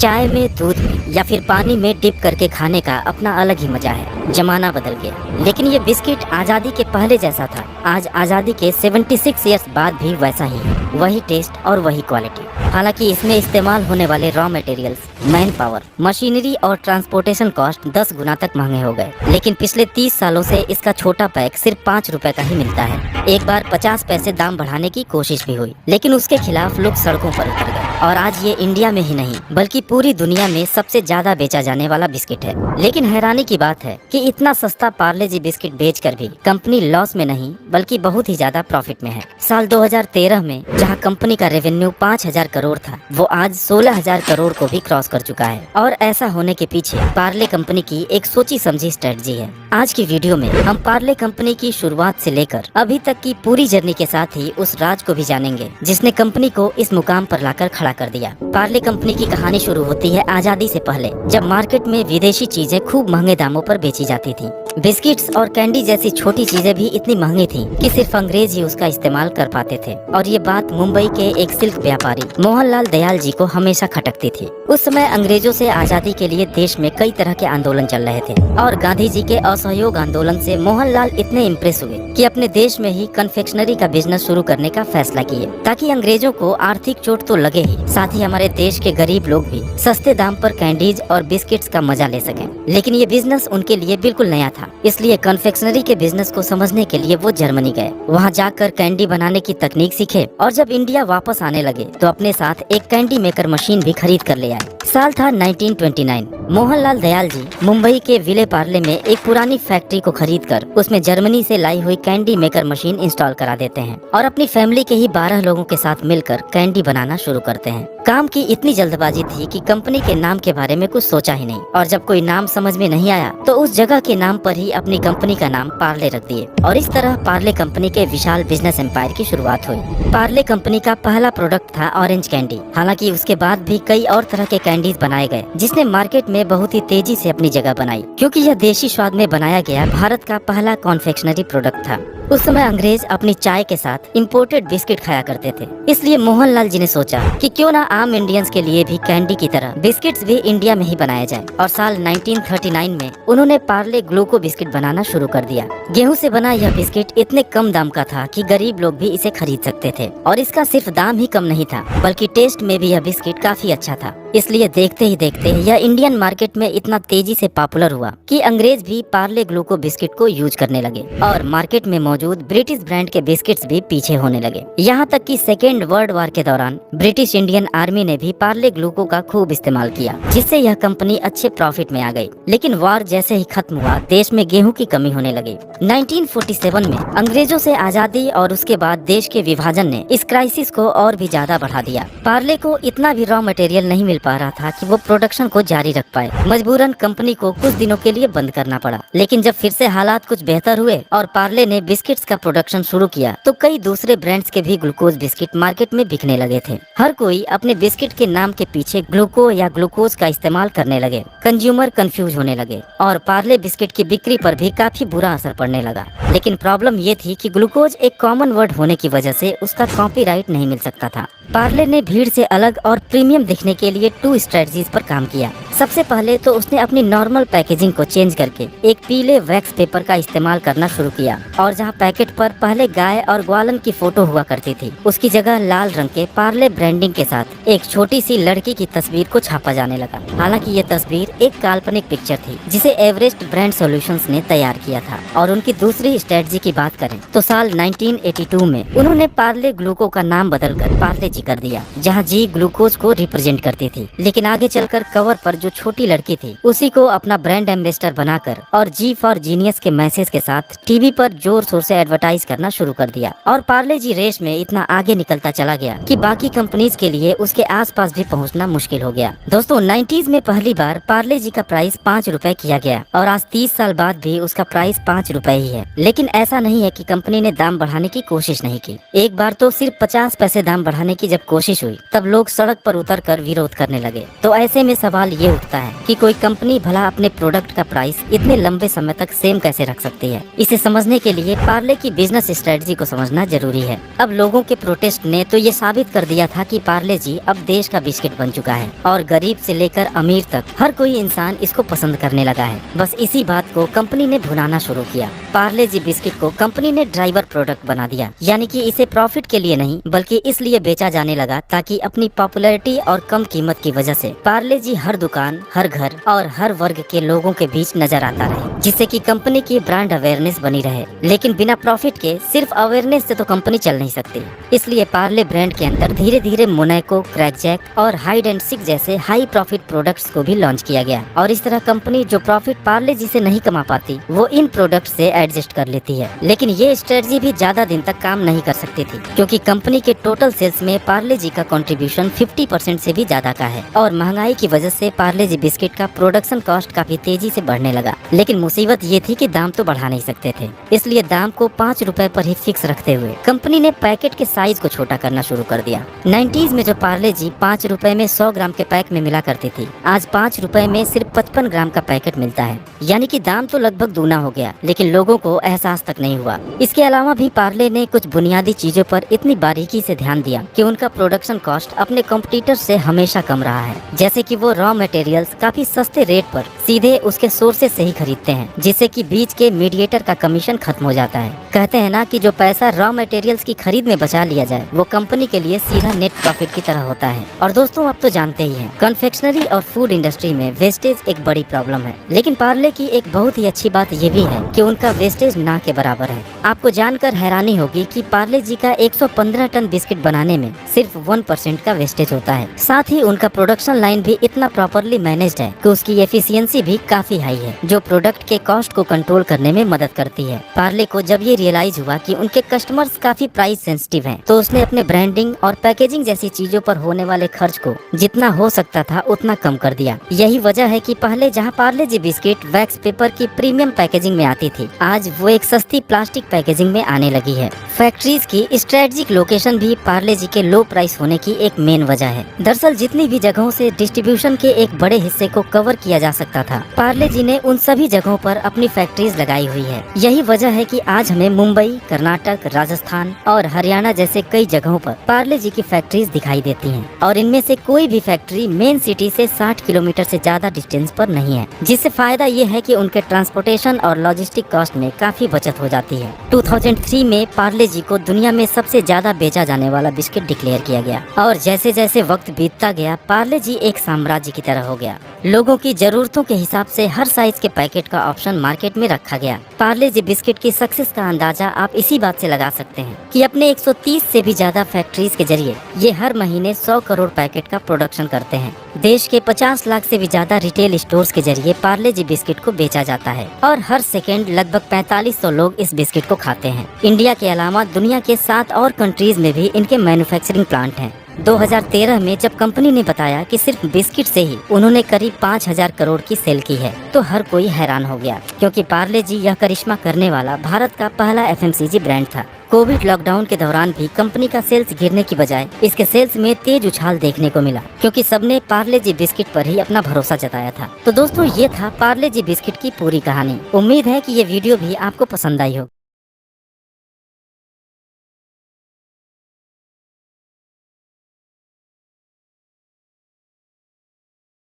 चाय में, दूध में या फिर पानी में डिप करके खाने का अपना अलग ही मजा है। जमाना बदल गया, लेकिन ये बिस्किट आज़ादी के पहले जैसा था। आज आज़ादी के 76 ईयर्स बाद भी वैसा ही है, वही टेस्ट और वही क्वालिटी। हालांकि इसमें इस्तेमाल होने वाले raw materials, man power, machinery और ट्रांसपोर्टेशन कॉस्ट 10 गुना तक महंगे हो गए। लेकिन पिछले 30 सालों से इसका छोटा पैक सिर्फ 5 रुपए का ही मिलता है। एक बार 50 पैसे दाम बढ़ाने की कोशिश भी हुई, लेकिन उसके खिलाफ लोग सड़कों पर उतर गए। और आज ये इंडिया में ही नहीं बल्कि पूरी दुनिया में सबसे ज्यादा बेचा जाने वाला बिस्किट है। लेकिन हैरानी की बात है कि इतना सस्ता पार्ले जी बिस्किट बेचकर भी कंपनी लॉस में नहीं बल्कि बहुत ही ज्यादा प्रॉफिट में है। साल 2013 में जहां कंपनी का रेवेन्यू 5,000 करोड़ था, वो आज 16,000 करोड़ को भी क्रॉस कर चुका है। और ऐसा होने के पीछे पार्ले कंपनी की एक सोची समझी स्ट्रेटजी है। आज की वीडियो में हम पार्ले कंपनी की शुरुआत से लेकर अभी तक की पूरी जर्नी के साथ ही उस राज को भी जानेंगे जिसने कंपनी को इस मुकाम पर लाकर खड़ा कर दिया। पार्ले कंपनी की कहानी शुरू होती है आजादी से पहले, जब मार्केट में विदेशी चीजें खूब महंगे दामों पर बेची जाती थी। बिस्किट्स और कैंडी जैसी छोटी चीजें भी इतनी महंगी थी कि सिर्फ अंग्रेज ही उसका इस्तेमाल कर पाते थे। और ये बात मुंबई के एक सिल्क व्यापारी मोहनलाल दयाल जी को हमेशा खटकती थी। उस समय अंग्रेजों से आजादी के लिए देश में कई तरह के आंदोलन चल रहे थे और गांधी जी के असहयोग आंदोलन से मोहनलाल इतने इम्प्रेस हुए कि अपने देश में ही कन्फेक्शनरी का बिजनेस शुरू करने का फैसला किए, ताकि अंग्रेजों को आर्थिक चोट तो लगे ही, साथ ही हमारे देश के गरीब लोग भी सस्ते दाम पर कैंडीज और बिस्किट्स का मजा ले सकें। लेकिन ये बिजनेस उनके लिए बिल्कुल नया था, इसलिए कन्फेक्शनरी के बिजनेस को समझने के लिए वो जर्मनी गए। वहाँ जाकर कैंडी बनाने की तकनीक सीखे और जब इंडिया वापस आने लगे तो अपने साथ एक कैंडी मेकर मशीन भी खरीद कर ले आए। साल था 1929। मोहनलाल दयाल जी मुंबई के विले पार्ले में एक पुरानी फैक्ट्री को खरीदकर उसमें जर्मनी से लाई हुई कैंडी मेकर मशीन इंस्टॉल करा देते हैं और अपनी फैमिली के ही 12 लोगों के साथ मिलकर कैंडी बनाना शुरू करते हैं। काम की इतनी जल्दबाजी थी कि कंपनी के नाम के बारे में कुछ सोचा ही नहीं, और जब कोई नाम समझ में नहीं आया तो उस जगह के नाम पर ही अपनी कंपनी का नाम पार्ले रख दिए। और इस तरह पार्ले कंपनी के विशाल बिजनेस एम्पायर की शुरुआत हुई। पार्ले कंपनी का पहला प्रोडक्ट था ऑरेंज कैंडी। हालांकि उसके बाद भी कई और तरह के कैंडीज बनाए गए, जिसने मार्केट में बहुत ही तेजी से अपनी जगह बनाई, क्योंकि यह देशी स्वाद में बनाया गया भारत का पहला कॉन्फेक्शनरी प्रोडक्ट था। उस समय अंग्रेज अपनी चाय के साथ इम्पोर्टेड बिस्किट खाया करते थे, इसलिए मोहनलाल जी ने सोचा कि क्यों ना आम इंडियंस के लिए भी कैंडी की तरह बिस्किट्स भी इंडिया में ही बनाया जाए। और साल 1939 में उन्होंने पार्ले ग्लूको बिस्किट बनाना शुरू कर दिया। गेहूं से बना यह बिस्किट इतने कम दाम का था कि गरीब लोग भी इसे खरीद सकते थे, और इसका सिर्फ दाम ही कम नहीं था बल्कि टेस्ट में भी यह बिस्किट काफी अच्छा था। इसलिए देखते ही देखते यह इंडियन मार्केट में इतना तेजी से पॉपुलर हुआ कि अंग्रेज भी पार्ले ग्लूको बिस्किट को यूज करने लगे और मार्केट में मौजूद ब्रिटिश ब्रांड के बिस्किट्स भी पीछे होने लगे। यहाँ तक कि सेकेंड वर्ल्ड वॉर के दौरान ब्रिटिश इंडियन आर्मी ने भी पार्ले ग्लूको का खूब इस्तेमाल किया, जिससे यह कंपनी अच्छे प्रॉफिट में आ गई। लेकिन वॉर जैसे ही खत्म हुआ, देश में गेहूं की कमी होने लगी। 1947 में अंग्रेजों से आजादी और उसके बाद देश के विभाजन ने इस क्राइसिस को और भी ज्यादा बढ़ा दिया। पार्ले को इतना भी रॉ मटेरियल नहीं मिल पा रहा था कि वो प्रोडक्शन को जारी रख पाए। मजबूरन कंपनी को कुछ दिनों के लिए बंद करना पड़ा। लेकिन जब फिर से हालात कुछ बेहतर हुए और पार्ले ने बिस्किट्स का प्रोडक्शन शुरू किया, तो कई दूसरे ब्रांड्स के भी ग्लूकोज बिस्किट मार्केट में बिकने लगे थे। हर कोई अपने बिस्किट के नाम के पीछे ग्लूको या ग्लूकोज का इस्तेमाल करने लगे। कंज्यूमर कंफ्यूज होने लगे और पार्ले बिस्किट की बिक्री पर भी काफी बुरा असर पड़ने लगा। लेकिन प्रॉब्लम ये थी कि ग्लूकोज एक कॉमन वर्ड होने की वजह से उसका कॉपीराइट नहीं मिल सकता था। पार्ले ने भीड़ से अलग और प्रीमियम दिखने के लिए 2 स्ट्रेटजीज पर काम किया। सबसे पहले तो उसने अपनी नॉर्मल पैकेजिंग को चेंज करके एक पीले वैक्स पेपर का इस्तेमाल करना शुरू किया, और जहां पैकेट पर पहले गाय और ग्वालन की फोटो हुआ करती थी, उसकी जगह लाल रंग के पार्ले ब्रांडिंग के साथ एक छोटी सी लड़की की तस्वीर को छापा जाने लगा। हालांकि ये तस्वीर एक काल्पनिक पिक्चर थी जिसे एवरेस्ट ब्रांड सॉल्यूशंस ने तैयार किया था। और उनकी दूसरी स्ट्रेटजी की बात करें तो साल 1982 में उन्होंने पार्ले ग्लूको का नाम बदलकर पार्ले जी कर दिया, जहां जी ग्लूकोज को रिप्रेजेंट करती थी। लेकिन आगे चलकर कवर पर जो छोटी लड़की थी उसी को अपना ब्रांड एम्बेसडर बनाकर और जी फॉर जीनियस के मैसेज के साथ टीवी पर जोर शोर से एडवर्टाइज करना शुरू कर दिया। और पार्ले जी रेस में इतना आगे निकलता चला गया कि बाकी कंपनीज के लिए उसके आसपास भी पहुंचना मुश्किल हो गया। दोस्तों 90s में पहली बार पार्ले जी का प्राइस 5 रुपए किया गया, और आज 30 साल बाद भी उसका प्राइस 5 रुपए ही है। लेकिन ऐसा नहीं है कि कंपनी ने दाम बढ़ाने की कोशिश नहीं की। एक बार तो सिर्फ 50 पैसे दाम बढ़ाने की जब कोशिश हुई तब लोग सड़क पर उतरकर विरोध करने लगे। तो ऐसे में सवाल ये उठता है कि कोई कंपनी भला अपने प्रोडक्ट का प्राइस इतने लंबे समय तक सेम कैसे रख सकती है। इसे समझने के लिए पार्ले की बिजनेस स्ट्रेटजी को समझना जरूरी है। अब लोगों के प्रोटेस्ट ने तो ये साबित कर दिया था कि पार्ले जी अब देश का बिस्किट बन चुका है और गरीब से लेकर अमीर तक हर कोई इंसान इसको पसंद करने लगा है। बस इसी बात को कंपनी ने भुनाना शुरू किया। पार्ले जी बिस्किट को कंपनी ने ड्राइवर प्रोडक्ट बना दिया, यानी कि इसे प्रॉफिट के लिए नहीं बल्कि इसलिए बेचा जाने लगा ताकि अपनी पॉपुलैरिटी और कम कीमत की वजह से पार्ले जी हर दुकान, हर घर और हर वर्ग के लोगों के बीच नजर आता रहे, जिससे कि कंपनी की ब्रांड अवेयरनेस बनी रहे। लेकिन बिना प्रॉफिट के सिर्फ अवेयरनेस से तो कंपनी चल नहीं सकती। इसलिए पार्ले ब्रांड के अंदर धीरे धीरे मोनाको, क्रैकजैक और हाइड एंड सीक जैसे हाई प्रॉफिट प्रोडक्ट्स को भी लॉन्च किया गया और इस तरह कंपनी जो प्रॉफिट पार्ले जी से नहीं कमा पाती वो इन प्रोडक्ट से एडजस्ट कर लेती है। लेकिन ये स्ट्रेटजी भी ज्यादा दिन तक काम नहीं कर सकती थी, क्योंकि कंपनी के टोटल सेल्स में पार्ले जी का कंट्रीब्यूशन 50% से भी ज्यादा का है और महंगाई की वजह से पार्ले जी बिस्किट का प्रोडक्शन कॉस्ट काफी तेजी से बढ़ने लगा। लेकिन मुसीबत ये थी कि दाम तो बढ़ा नहीं सकते थे, इसलिए दाम को 5 रुपए पर ही फिक्स रखते हुए कंपनी ने पैकेट के साइज को छोटा करना शुरू कर दिया। 90s में जो पार्ले जी 5 रुपए में 100 ग्राम के पैक में मिला करती थी, आज 5 रुपए में सिर्फ 55 ग्राम का पैकेट मिलता है, यानी कि दाम तो लगभग दूना हो गया, लेकिन लोगों को एहसास तक नहीं हुआ। इसके अलावा भी पार्ले ने कुछ बुनियादी चीजों पर इतनी बारीकी से ध्यान दिया कि उनका प्रोडक्शन कॉस्ट अपने कॉम्पिटिटर से हमेशा कम रहा है, जैसे कि वो रॉ मटेरियल्स काफी सस्ते रेट पर सीधे उसके सोर्सेज से ही खरीदते हैं, जिससे कि बीच के मीडिएटर का कमीशन खत्म हो जाता है। कहते हैं ना कि जो पैसा रॉ मटेरियल्स की खरीद में बचा लिया जाए वो कंपनी के लिए सीधा नेट प्रॉफिट की तरह होता है। और दोस्तों आप तो जानते ही हैं, कन्फेक्शनरी और फूड इंडस्ट्री में वेस्टेज एक बड़ी प्रॉब्लम है, लेकिन पार्ले की एक बहुत ही अच्छी बात ये भी है कि उनका वेस्टेज ना के बराबर है। आपको जानकर हैरानी होगी कि पार्ले जी का 115 टन बिस्किट बनाने में सिर्फ 1% का वेस्टेज होता है। साथ ही उनका प्रोडक्शन लाइन भी इतना प्रॉपरली मैनेज्ड है कि उसकी एफिशिएंसी भी काफी हाई है, जो प्रोडक्ट के कॉस्ट को कंट्रोल करने में मदद करती है। पार्ले को जब ये रियलाइज हुआ कि उनके कस्टमर्स काफी प्राइस सेंसिटिव हैं, तो उसने अपने ब्रांडिंग और पैकेजिंग जैसी चीजों पर होने वाले खर्च को जितना हो सकता था उतना कम कर दिया। यही वजह है कि पहले जहां पार्ले जी बिस्किट वैक्स पेपर की प्रीमियम पैकेजिंग में आती थी, आज वो एक सस्ती प्लास्टिक पैकेजिंग में आने लगी है। फैक्ट्रीज की स्ट्रेटेजिक लोकेशन भी पार्ले जी के लो प्राइस होने की एक मेन वजह है। दरअसल जितनी भी जगहों से डिस्ट्रीब्यूशन के एक बड़े हिस्से को कवर किया जा सकता था, पार्ले जी ने उन सभी जगहों पर अपनी फैक्ट्रीज लगाई हुई है। यही वजह है कि आज हमें मुंबई, कर्नाटक, राजस्थान और हरियाणा जैसे कई जगहों पर पार्ले जी की फैक्ट्रीज दिखाई देती हैं और इनमें से कोई भी फैक्ट्री मेन सिटी से 60 किलोमीटर से ज्यादा डिस्टेंस पर नहीं है, जिससे फायदा ये है कि उनके ट्रांसपोर्टेशन और लॉजिस्टिक कॉस्ट में काफी बचत हो जाती है। 2003 में पार्ले जी को दुनिया में सबसे ज्यादा बेचा जाने वाला बिस्किट डिक्लेयर किया गया और जैसे जैसे वक्त बीतता गया पार्ले जी एक साम्राज्य की तरह हो गया। लोगों की जरूरतों के हिसाब से हर साइज के पैकेट का ऑप्शन मार्केट में रखा गया। पार्ले जी बिस्किट की सक्सेस का अंदाजा आप इसी बात से लगा सकते हैं कि अपने 130 से भी ज्यादा फैक्ट्रीज के जरिए ये हर महीने 100 करोड़ पैकेट का प्रोडक्शन करते हैं। देश के 50 लाख से भी ज्यादा रिटेल स्टोर्स के जरिए पार्ले जी बिस्किट को बेचा जाता है और हर सेकेंड लगभग 4500 लोग इस बिस्किट को खाते हैं। इंडिया के अलावा दुनिया के 7 और कंट्रीज में भी इनके मैन्युफैक्चरिंग प्लांट हैं। 2013 में जब कंपनी ने बताया कि सिर्फ बिस्किट से ही उन्होंने करीब 5000 करोड़ की सेल की है, तो हर कोई हैरान हो गया, क्योंकि पार्ले जी यह करिश्मा करने वाला भारत का पहला FMCG ब्रांड था। कोविड लॉकडाउन के दौरान भी कंपनी का सेल्स गिरने की बजाय इसके सेल्स में तेज उछाल देखने को मिला, क्योंकि सबने पार्ले जी बिस्किट पर ही अपना भरोसा जताया था। तो दोस्तों ये था पार्ले जी बिस्किट की पूरी कहानी। उम्मीद है कि ये वीडियो भी आपको पसंद आई हो।